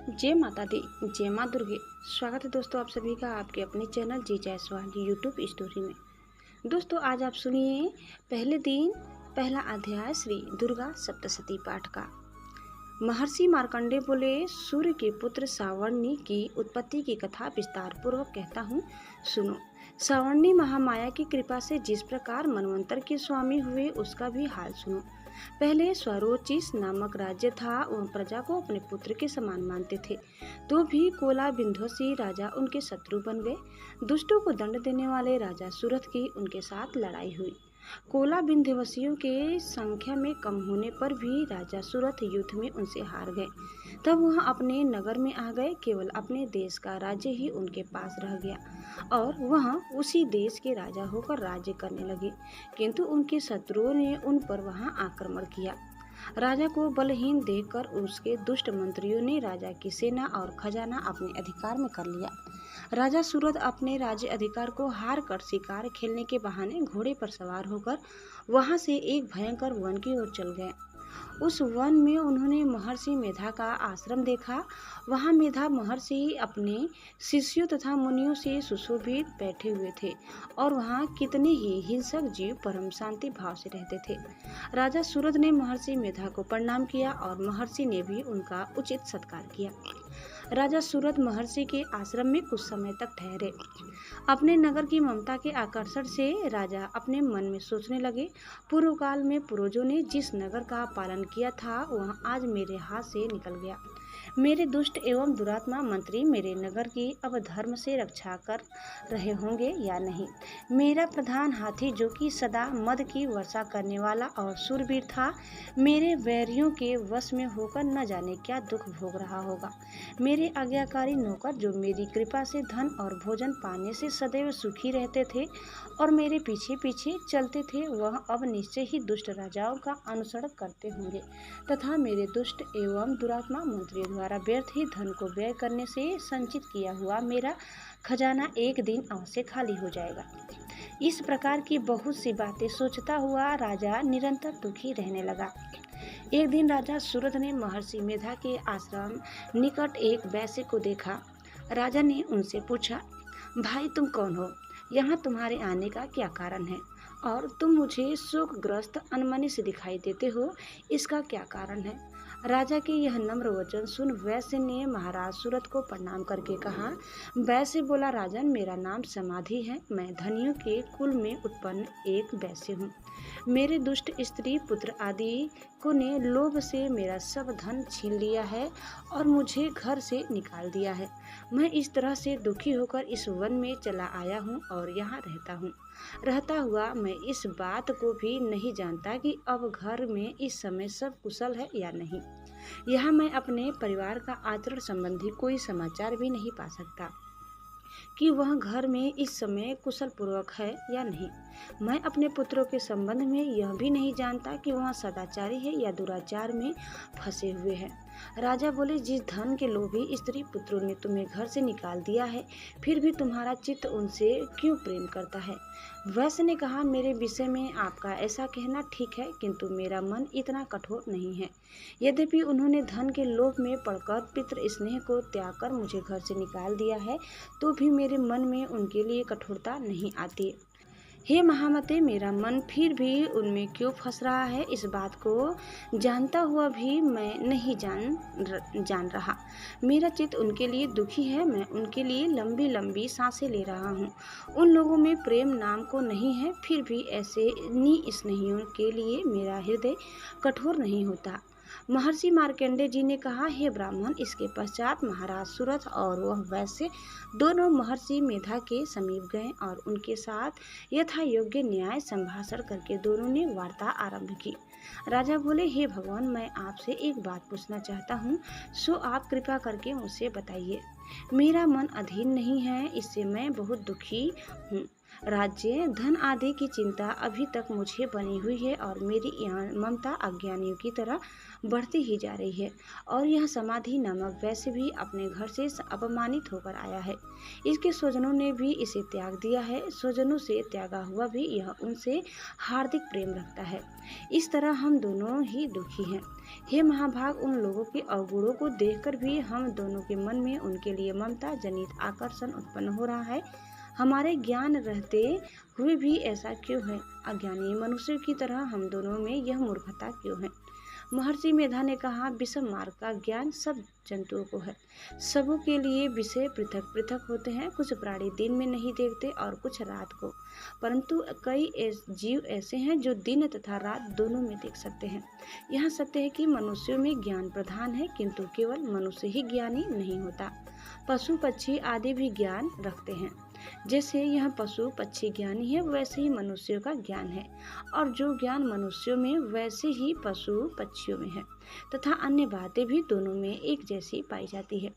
जय माता दी, जय माँ दुर्गे। स्वागत है दोस्तों आप सभी का आपके अपने चैनल जी जायसवाल की यूट्यूब स्टोरी में। दोस्तों आज आप सुनिए पहले दिन पहला अध्याय श्री दुर्गा सप्तशती पाठ का। महर्षि मार्कंडे बोले, सूर्य के पुत्र सावर्णी की उत्पत्ति की कथा विस्तार पूर्वक कहता हूँ, सुनो। सावर्णी महामाया की कृपा से जिस प्रकार मनवंतर के स्वामी हुए उसका भी हाल सुनो। पहले स्वरोचिस नामक राज्य था। वह प्रजा को अपने पुत्र के समान मानते थे, तो भी कोला बिंध्वसी राजा उनके शत्रु बन गए। दुष्टों को दंड देने वाले राजा सूरथ की उनके साथ लड़ाई हुई। कोला बिंध्यवसियों के संख्या में कम होने पर भी राजा सूरथ युद्ध में उनसे हार गए। तब वह अपने नगर में आ गए। केवल अपने देश का राज्य ही उनके पास रह गया और वह उसी देश के राजा होकर राज्य करने लगे, किंतु उनके शत्रुओं ने उन पर वहां आक्रमण किया। राजा को बलहीन देखकर उसके दुष्ट मंत्रियों ने राजा की सेना और खजाना अपने अधिकार में कर लिया। राजा सूरथ अपने राज्य अधिकार को हार कर शिकार खेलने के बहाने घोड़े पर सवार होकर वहां से एक भयंकर वन की ओर चल गए। उस वन में उन्होंने महर्षि मेधा का आश्रम देखा। वहां मेधा महर्षि अपने शिष्यों तथा मुनियों से सुशोभित बैठे हुए थे और वहां कितने ही हिंसक जीव परम शांति भाव से रहते थे। राजा सूरथ ने महर्षि मेधा को प्रणाम किया और महर्षि ने भी उनका उचित सत्कार किया। राजा सूरथ महर्षि के आश्रम में कुछ समय तक ठहरे। अपने नगर की ममता के आकर्षण से राजा अपने मन में सोचने लगे, पूर्व काल में पूर्वजों ने जिस नगर का पालन किया था वह आज मेरे हाथ से निकल गया। मेरे दुष्ट एवं दुरात्मा मंत्री मेरे नगर की अब धर्म से रक्षा कर रहे होंगे या नहीं। मेरा प्रधान हाथी जो कि सदा मद की वर्षा करने वाला और शूरवीर था, मेरे वैरियों के वश में होकर न जाने क्या दुख भोग रहा होगा। मेरे आज्ञाकारी नौकर जो मेरी कृपा से धन और भोजन पाने से सदैव सुखी रहते थे और मेरे पीछे पीछे चलते थे, वह अब निश्चय ही दुष्ट राजाओं का अनुसरण करते होंगे तथा मेरे दुष्ट एवं दुरात्मा मंत्रियों द्वारा व्यर्थ ही धन को व्यय करने से संचित किया हुआ मेरा खजाना एक दिन अवश्य खाली हो जाएगा। इस प्रकार की बहुत सी बातें सोचता हुआ राजा निरंतर दुखी रहने लगा। एक दिन राजा सूरथ ने महर्षि मेधा के आश्रम निकट एक वैश्य को देखा। राजा ने उनसे पूछा, भाई तुम कौन हो? यहाँ तुम्हारे आने का क्या कारण है? और तुम मुझे शोकग्रस्त अनमने से दिखाई देते हो, इसका क्या कारण है? राजा के यह नम्र वचन सुन वैश्य ने महाराज सूरथ को प्रणाम करके कहा। वैश्य बोला, राजन मेरा नाम समाधि है। मैं धनियों के कुल में उत्पन्न एक वैश्य हूँ। मेरे दुष्ट स्त्री पुत्र आदि को ने लोभ से मेरा सब धन छीन लिया है और मुझे घर से निकाल दिया है। मैं इस तरह से दुखी होकर इस वन में चला आया हूँ और यहाँ रहता हूँ। रहता हुआ मैं इस बात को भी नहीं जानता कि अब घर में इस समय सब कुशल है या नहीं। यहाँ मैं अपने परिवार का आचरण संबंधी कोई समाचार भी नहीं पा सकता कि वह घर में इस समय कुशल पूर्वक है या नहीं। मैं अपने पुत्रों के संबंध में यह भी नहीं जानता कि वह सदाचारी है या दुराचार में फंसे हुए हैं। राजा बोले, जिस धन के लोभी स्त्री पुत्रों ने तुम्हें घर से निकाल दिया है, फिर भी तुम्हारा चित्त उनसे क्यों प्रेम करता है? वैश्य ने कहा, मेरे विषय में आपका ऐसा कहना ठीक है, किंतु मेरा मन इतना कठोर नहीं है। यद्यपि उन्होंने धन के लोभ में पड़कर पितृ स्नेह को त्याग कर मुझे घर से निकाल दिया है, तो भी मेरे मन में उनके लिए कठोरता नहीं आती। हे महामते, मेरा मन फिर भी उनमें क्यों फंस रहा है, इस बात को जानता हुआ भी मैं नहीं जान रहा। मेरा चित्त उनके लिए दुखी है। मैं उनके लिए लंबी लंबी सांसें ले रहा हूँ। उन लोगों में प्रेम नाम को नहीं है, फिर भी ऐसे स्नेहियों के लिए मेरा हृदय कठोर नहीं होता। महर्षि मार्कंडे जी ने कहा, हे ब्राह्मण। इसके पश्चात महाराज सूरथ और वह वैश्य दोनों महर्षि मेधा के समीप गए और उनके साथ यथा योग्य न्याय संभाषण करके दोनों ने वार्ता आरंभ की। राजा बोले, हे भगवान, मैं आपसे एक बात पूछना चाहता हूँ, सो आप कृपा करके मुझसे बताइए। मेरा मन अधीन नहीं है, इससे मैं बहुत दुखी हूँ। राज्य धन आदि की चिंता अभी तक मुझे बनी हुई है और मेरी यहाँ ममता अज्ञानियों की तरह बढ़ती ही जा रही है। और यह समाधि नामक वैसे भी अपने घर से अपमानित होकर आया है। इसके स्वजनों ने भी इसे त्याग दिया है। स्वजनों से त्यागा हुआ भी यह उनसे हार्दिक प्रेम रखता है। इस तरह हम दोनों ही दुखी हैं। हे महाभाग, उन लोगों के अवगुणों को देखकर भी हम दोनों के मन में उनके लिए ममता जनित आकर्षण उत्पन्न हो रहा है। हमारे ज्ञान रहते हुए भी ऐसा क्यों है? अज्ञानी मनुष्य की तरह हम दोनों में यह मूर्खता क्यों है? महर्षि मेधा ने कहा, विषम मार्ग का ज्ञान सब जंतुओं को है। सबों के लिए विषय पृथक पृथक होते हैं। कुछ प्राणी दिन में नहीं देखते और कुछ रात को, परंतु कई जीव ऐसे हैं जो दिन तथा रात दोनों में देख सकते हैं। यह सत्य है कि मनुष्यों में ज्ञान प्रधान है, किंतु केवल मनुष्य ही ज्ञानी नहीं होता। पशु पक्षी आदि भी ज्ञान रखते हैं। जैसे यह पशु पक्षी ज्ञानी है, वैसे ही मनुष्यों का ज्ञान है, और जो ज्ञान मनुष्यों में वैसे ही पशु पक्षियों में है, तथा अन्य बातें भी दोनों में एक जैसी पाई जाती है।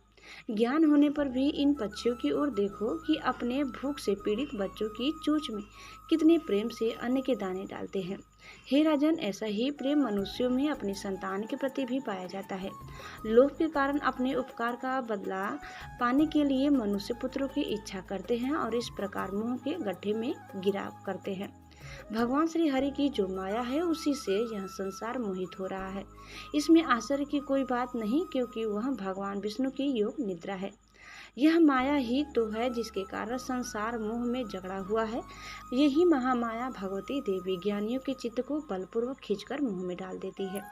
ज्ञान होने पर भी इन पक्षियों की ओर देखो कि अपने भूख से पीड़ित बच्चों की चोंच में कितने प्रेम से अन्न के दाने डालते हैं। हे राजन, ऐसा ही प्रेम मनुष्यों में अपनी संतान के प्रति भी पाया जाता है। लोभ के कारण अपने उपकार का बदला पाने के लिए मनुष्य पुत्रों की इच्छा करते हैं और इस प्रकार मोह के गड्ढे में गिरा करते हैं। भगवान श्री हरि की जो माया है, उसी से यह संसार मोहित हो रहा है। इसमें आश्चर्य की कोई बात नहीं, क्योंकि वह भगवान विष्णु की योग निद्रा है। यह माया ही तो है जिसके कारण संसार मोह में जकड़ा हुआ है। यही महामाया भगवती देवी ज्ञानियों के चित्त को बलपूर्वक खींचकर मोह में डाल देती है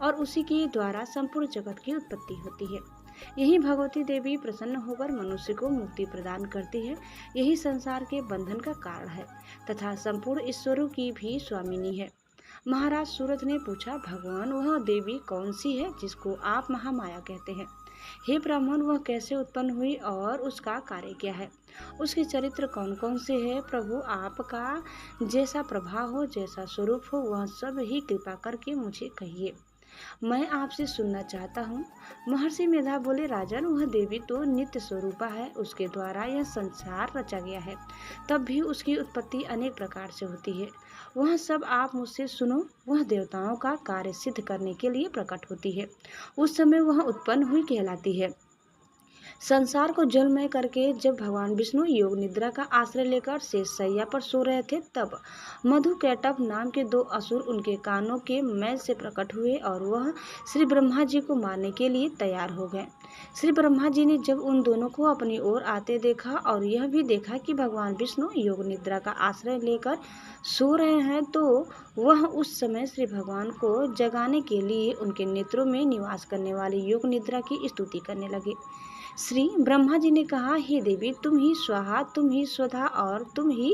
और उसी के द्वारा संपूर्ण जगत की उत्पत्ति होती है। यही भगवती देवी प्रसन्न होकर मनुष्य को मुक्ति प्रदान करती है। यही संसार के बंधन का कारण है तथा संपूर्ण ईश्वरों की भी स्वामिनी है। महाराज सूरत ने पूछा, भगवान, वह देवी कौन सी है जिसको आप महामाया कहते हैं? हे ब्राह्मण, वह कैसे उत्पन्न हुई और उसका कार्य क्या है? उसके चरित्र कौन कौन से हैं? प्रभु, आपका जैसा प्रभाव हो, जैसा स्वरूप हो, वह सब ही कृपा करके मुझे कहिए, मैं आपसे सुनना चाहता हूँ। महर्षि मेधा बोले, राजन, वह देवी तो नित्य स्वरूपा है। उसके द्वारा यह संसार रचा गया है, तब भी उसकी उत्पत्ति अनेक प्रकार से होती है। वह सब आप मुझसे सुनो। वह देवताओं का कार्य सिद्ध करने के लिए प्रकट होती है। उस समय वह उत्पन्न हुई कहलाती है। संसार को जलमय करके जब भगवान विष्णु योग निद्रा का आश्रय लेकर शेष शैया पर सो रहे थे, तब मधुकैटभ नाम के 2 असुर उनके कानों के मैल से प्रकट हुए और वह श्री ब्रह्मा जी को मारने के लिए तैयार हो गए। श्री ब्रह्मा जी ने जब उन दोनों को अपनी ओर आते देखा और यह भी देखा कि भगवान विष्णु योग निद्रा का आश्रय लेकर सो रहे हैं, तो वह उस समय श्री भगवान को जगाने के लिए उनके नेत्रों में निवास करने वाली योग निद्रा की स्तुति करने लगे। श्री ब्रह्मा जी ने कहा, हे देवी, तुम ही स्वाहा, तुम ही स्वधा और तुम ही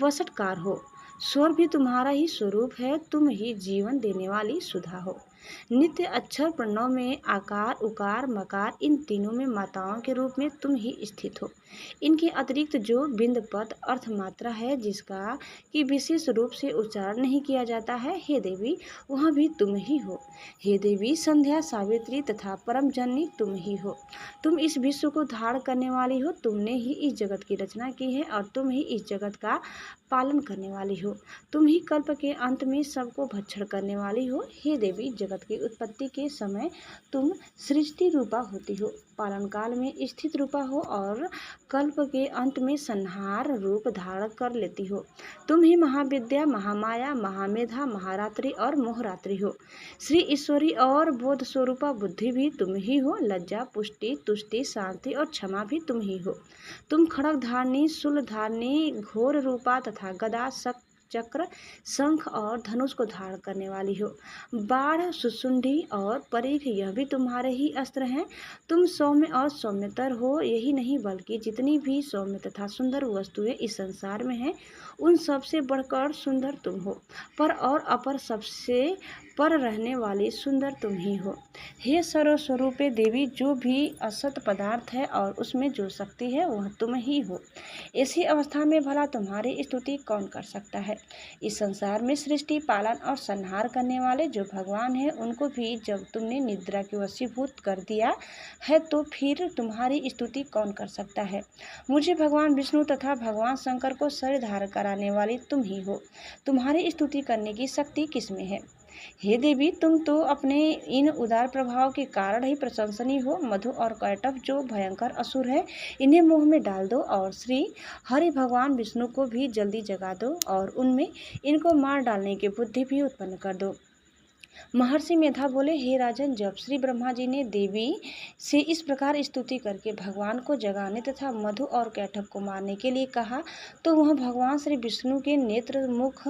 वसटकार हो। स्वर भी तुम्हारा ही स्वरूप है। तुम ही जीवन देने वाली सुधा हो। नित्य अक्षर प्रणव में आकार, उकार, मकार, इन तीनों में माताओं के रूप में तुम ही स्थित हो। इनके अतिरिक्त जो बिंद पद अर्थ मात्रा है, जिसका कि विशेष रूप से उच्चारण नहीं किया जाता है, हे देवी, वह भी तुम ही हो। हे देवी, संध्या, सावित्री तथा परम जननी तुम ही हो। तुम इस विश्व को धारण करने वाली हो। तुमने ही इस जगत की रचना की है और तुम ही इस जगत का पालन करने वाली हो। तुम ही कल्प के अंत में सबको भक्षण करने वाली हो। हे देवी, जगत की उत्पत्ति के समय तुम सृष्टि रूपा होती हो, पालन काल में स्थित रूपा हो और कल्प के अंत में संहार रूप धारण कर लेती हो। तुम ही महाविद्या, महामाया, महामेधा, महारात्रि और मोहरात्रि हो। श्री ईश्वरी और बोध स्वरूपा बुद्धि भी तुम ही हो। लज्जा, पुष्टि, तुष्टि, शांति और क्षमा भी तुम ही हो। तुम खड़ग धारणी, शूल धारणी, घोर रूपा तथा गदा, चक्र, शंख और धनुष को धारण करने वाली हो। बाढ़, सुसुंडी और परीख, यह भी तुम्हारे ही अस्त्र हैं। तुम सौम्य और सौम्यतर हो। यही नहीं बल्कि जितनी भी सौम्य तथा सुंदर वस्तुएं इस संसार में हैं, उन सबसे बढ़कर सुंदर तुम हो, पर और अपर सबसे पर रहने वाली सुंदर तुम ही हो। हे सर्वस्वरूपे देवी, जो भी असत पदार्थ है और उसमें जो शक्ति है वह तुम ही हो। ऐसी अवस्था में भला तुम्हारी स्तुति कौन कर सकता है। इस संसार में सृष्टि, पालन और संहार करने वाले जो भगवान हैं, उनको भी जब तुमने निद्रा के वशीभूत कर दिया है तो फिर तुम्हारी स्तुति कौन कर सकता है। मुझे भगवान विष्णु तथा भगवान शंकर को शरीर धारण कराने वाली तुम ही हो। तुम्हारी स्तुति करने की शक्ति किसमें है। हे देवी, तुम तो अपने इन उदार प्रभाव के कारण ही प्रशंसनीय हो। मधु और कैटभ जो भयंकर असुर है, इन्हें मुंह में डाल दो और श्री हरि भगवान विष्णु को भी जल्दी जगा दो और उनमें इनको मार डालने की बुद्धि भी उत्पन्न कर दो। महर्षि मेधा बोले, हे राजन, जब श्री ब्रह्मा जी ने देवी से इस प्रकार स्तुति करके भगवान को जगाने तथा मधु और कैटभ को मारने के लिए कहा तो वह भगवान श्री विष्णु के नेत्र, मुख,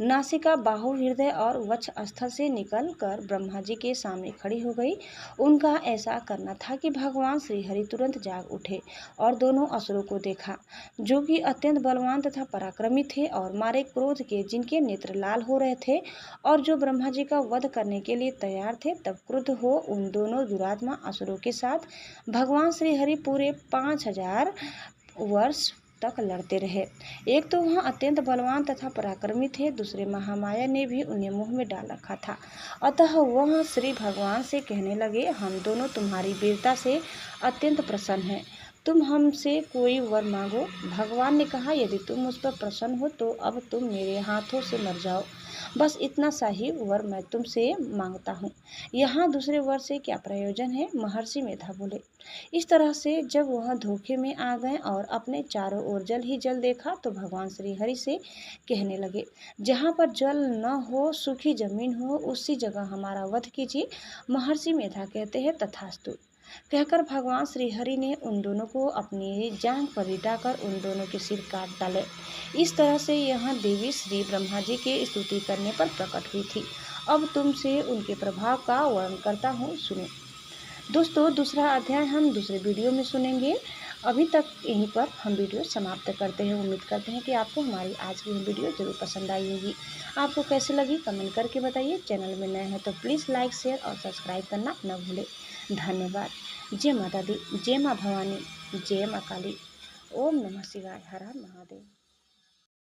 नासिका, बाहु, हृदय और वक्ष स्थल से निकल कर ब्रह्मा जी के सामने खड़ी हो गई। उनका ऐसा करना था कि भगवान श्री हरि तुरंत जाग उठे और दोनों असुरों को देखा, जो कि अत्यंत बलवान तथा पराक्रमी थे और मारे क्रोध के जिनके नेत्र लाल हो रहे थे और जो ब्रह्मा जी का वध करने के लिए तैयार थे। तब क्रुद्ध हो उन दोनों दुरात्मा असुरों के साथ भगवान श्री हरि पूरे 5000 वर्ष तक लड़ते रहे। एक तो वह अत्यंत बलवान तथा पराक्रमी थे, दूसरे महामाया ने भी उन्हें मुंह में डाल रखा था। अतः वह श्री भगवान से कहने लगे, हम दोनों तुम्हारी वीरता से अत्यंत प्रसन्न हैं, तुम हमसे कोई वर मांगो। भगवान ने कहा, यदि तुम मुझ पर प्रसन्न हो तो अब तुम मेरे हाथों से मर जाओ, बस इतना सा ही वर मैं तुमसे मांगता हूँ। यहाँ दूसरे वर से क्या प्रयोजन है। महर्षि मेधा बोले, इस तरह से जब वह धोखे में आ गए और अपने चारों ओर जल ही जल देखा तो भगवान श्री हरि से कहने लगे, जहाँ पर जल न हो, सूखी जमीन हो, उसी जगह हमारा वध कीजिए। महर्षि मेधा कहते हैं, तथास्तु कहकर भगवान श्री हरि ने उन दोनों को अपनी जांघ पर लिटाकर उन दोनों के सिर काट डाले। इस तरह से यह देवी श्री ब्रह्मा जी के स्तुति करने पर प्रकट हुई थी। अब तुमसे उनके प्रभाव का वर्णन करता हूँ, सुनो। दोस्तों, दूसरा अध्याय हम दूसरे वीडियो में सुनेंगे। अभी तक यहीं पर हम वीडियो समाप्त करते हैं। उम्मीद करते हैं कि आपको हमारी आज की वीडियो जरूर पसंद आई होगी। आपको कैसे लगी कमेंट करके बताइए। चैनल में नए हैं तो प्लीज़ लाइक, शेयर और सब्सक्राइब करना न भूलें। धन्यवाद। जय माता दी, जय माँ भवानी, जय माँ काली। ओम नमः शिवाय। हर हर महादेव।